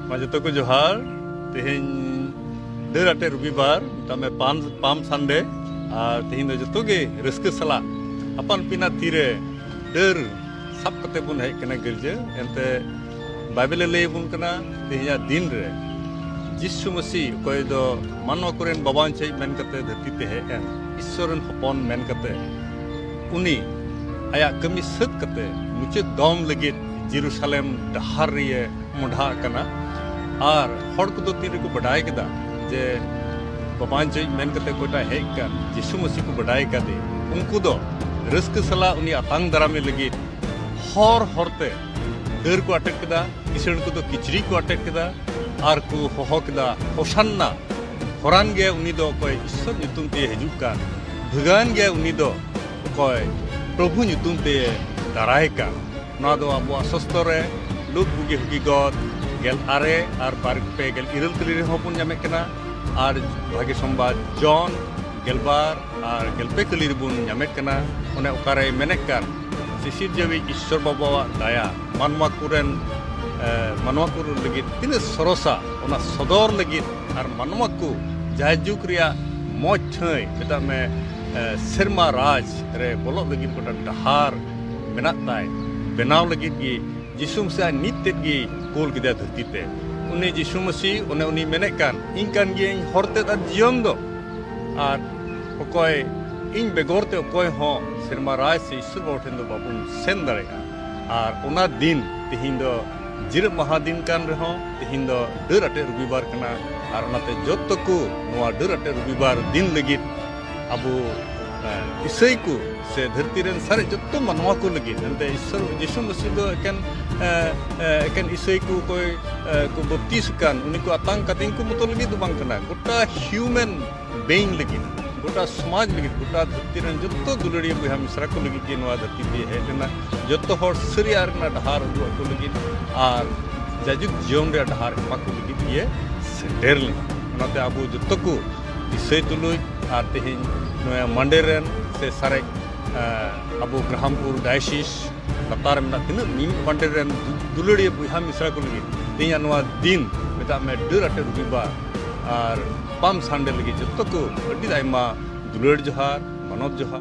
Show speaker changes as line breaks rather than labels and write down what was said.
Majuto ko johar, tihin der ate rubibar, tame palm Sunday, tihin do joto ge reske sala, apan pina tire der sab kate bun hai kena girje, ente Bible le bun kena tihinya din re, Jissu Masih koi do manwa koren baban chai men kate dhati te hai en, Issoren hopon men kate, uni ayak kami set kate, mucet dom legit Jerusalem dahar riye mudha kana, और हर को तो तीर को बढ़ाए के दा जे बाबान जो मेन करते कोटा है क्या यीशु मसीह को बढ़ाए का दे उनको दो रिस्क सला उन्हीं आतंक दरा में लगी हर हरते दर को अटक के दा किसी को तो किचरी को अटक के दा और को हो के दा होशन्ना होरान गया उन्हीं दो कोई ईश्वर नितुम ते हिजुक का भगवान गया उन्हीं दो कोई प्रभु नितुम ते दराए का ना दो अब अस्वस्थ लुक बुगी हुगी गॉड गेल आरे और बार पे गेल इरल कलीरे होपुन जामे कना और भाग्य संवाद जॉन गेलबार और गेलपे कलीरे बुन जामे कना उन्हें उकारे मेनेकर सिसिर जवी ईश्वर बाबा दाया मानवा कुरु लगी तीन सरोसा उन्हें सदर लगी और मानवा को जायजुक रिया मौज ठई बेटा में सिरमा राज रे बोलो लगी कोटा डहार मेनाताय बेनाव लगी की यीशु मसीह नित्य की कोल के धरती पे उन्हें यीशु मसीह उन्हें उन्हीं मेने कान इनकान ये हरते ता जीवन दो और कोई इन बेगोरते कोई हो सिरमा राज से ईश्वर बाउठें दो बाबुन सेन दरेगा और उना दिन तिहिं दो जिर महादिन कान रहो तिहिं दो डर अटे रविवार कना और उनाते जोत्तो को नुआ डर अटे रविवार दिन लगी अबू ईसाई को से धरती रेन सारे जोत्तो मनवा को लगी नंते ईश्वर यीशु मसीह दो एकेन ईसाई को कोई को बत्तीस कान उन्हीं को आतंक कतिंग को मुतो लगी तो बांग कना गोटा ह्यूमन बीइंग लगी गोटा समाज लगी गोटा धरती रेन जोत्तो दुलड़िया बुहा मिश्रा को लगी के नवा धरती पे है ना जोत्तो हर सरियार ना डहार को लगी और जाजुक जीवन रे डहार मा को लगी ये सेंटर नाते आबो जोत्तो को ईसाई तुलुई और तेहिं नया मंडेरेन से सारे अबो ग्राहमपुर डायसिस लतार में तीन नीम मंडेरेन दुलड़िया बुहा मिश्रा को लगी तेहिं नवा दिन बेटा में डर अटे रविवार और पाम संडे लगी जोत्तो को अड्डी आयमा दुलड़ जोहार मानव जोहार।